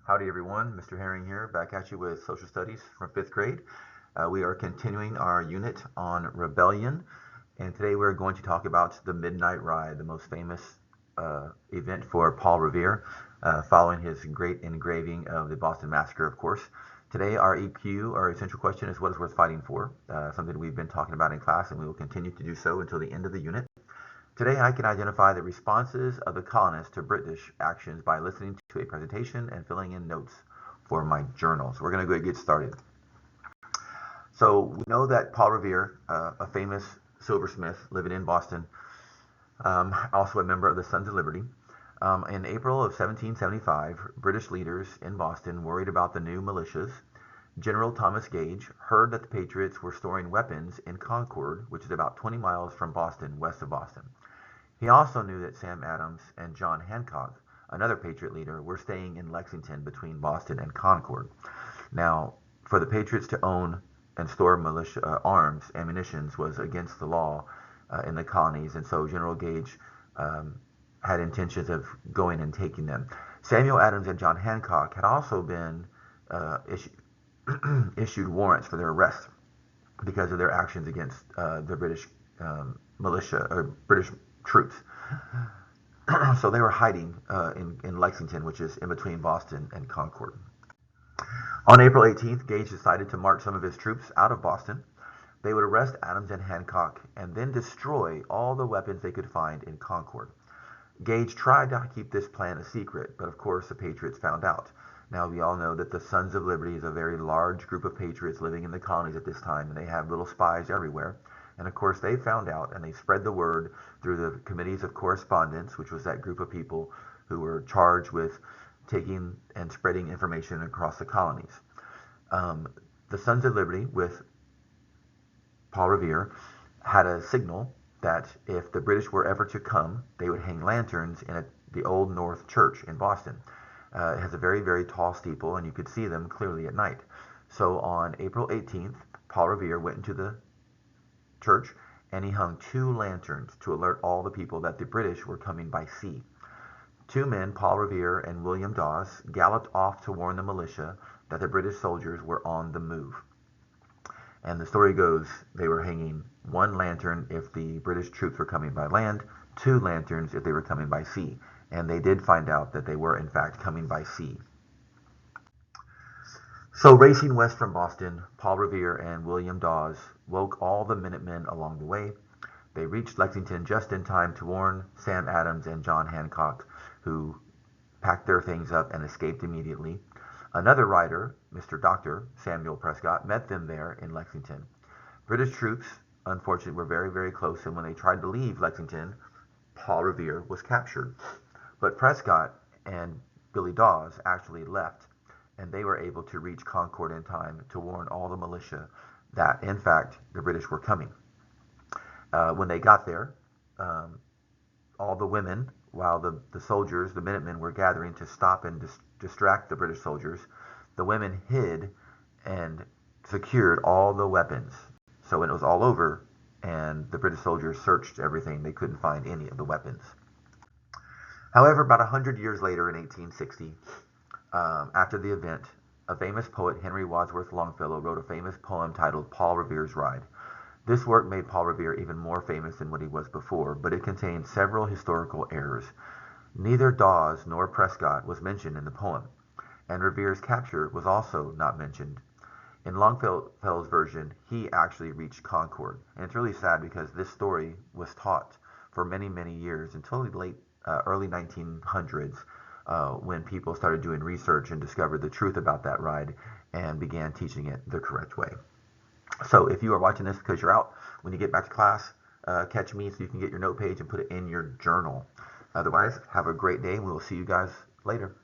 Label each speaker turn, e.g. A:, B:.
A: Howdy everyone, Mr. Herring here, back at you with Social Studies from 5th grade. We are continuing our unit on rebellion, and today we're going to talk about the Midnight Ride, the most famous event for Paul Revere, following his great engraving of the Boston Massacre, of course. Today our EQ, our essential question, is what is worth fighting for, something we've been talking about in class, and we will continue to do so until the end of the unit. Today I can identify the responses of the colonists to British actions by listening to a presentation and filling in notes for my journal. So we're going to go get started. So we know that Paul Revere, a famous silversmith living in Boston, also a member of the Sons of Liberty. In April of 1775, British leaders in Boston worried about the new militias. General Thomas Gage heard that the Patriots were storing weapons in Concord, which is about 20 miles from Boston, west of Boston. He also knew that Sam Adams and John Hancock, another Patriot leader, were staying in Lexington between Boston and Concord. Now, for the Patriots to own and store militia arms, ammunitions, was against the law in the colonies, and so General Gage had intentions of going and taking them. Samuel Adams and John Hancock had also been issued warrants for their arrest because of their actions against the British militia or British troops. So they were hiding in Lexington, which is in between Boston and Concord. On April 18th, Gage decided to march some of his troops out of Boston. They would arrest Adams and Hancock and then destroy all the weapons they could find in Concord. Gage tried to keep this plan a secret, but of course the Patriots found out. Now we all know that the Sons of Liberty is a very large group of patriots living in the colonies at this time, and they have little spies everywhere. And of course they found out, and they spread the word through the committees of correspondence, which was that group of people who were charged with taking and spreading information across the colonies. The Sons of Liberty, with Paul Revere, had a signal that if the British were ever to come, they would hang lanterns in the Old North Church in Boston. It has a very, very tall steeple, and you could see them clearly at night. So on April 18th, Paul Revere went into the church, and he hung 2 lanterns to alert all the people that the British were coming by sea. 2 men, Paul Revere and William Dawes, galloped off to warn the militia that the British soldiers were on the move. And the story goes, they were hanging 1 lantern if the British troops were coming by land, 2 lanterns if they were coming by sea. And they did find out that they were in fact coming by sea. So racing west from Boston, Paul Revere and William Dawes woke all the Minutemen along the way. They reached Lexington just in time to warn Sam Adams and John Hancock, who packed their things up and escaped immediately. Another rider, Mr. Dr. Samuel Prescott, met them there in Lexington. British troops, unfortunately, were very, very close, and when they tried to leave Lexington, Paul Revere was captured. But Prescott and Billy Dawes actually left, and they were able to reach Concord in time to warn all the militia that, in fact, the British were coming. When they got there, all the women, while the soldiers, the Minutemen, were gathering to stop and distract the British soldiers, the women hid and secured all the weapons. So when it was all over and the British soldiers searched everything, they couldn't find any of the weapons. However, about 100 years later in 1860, after the event, a famous poet, Henry Wadsworth Longfellow, wrote a famous poem titled Paul Revere's Ride. This work made Paul Revere even more famous than what he was before, but it contained several historical errors. Neither Dawes nor Prescott was mentioned in the poem, and Revere's capture was also not mentioned. In Longfellow's version, he actually reached Concord, and it's really sad because this story was taught for many, many years until the early 1900s, when people started doing research and discovered the truth about that ride and began teaching it the correct way. So if you are watching this because you're out, when you get back to class, catch me so you can get your note page and put it in your journal. Otherwise, have a great day, and we will see you guys later.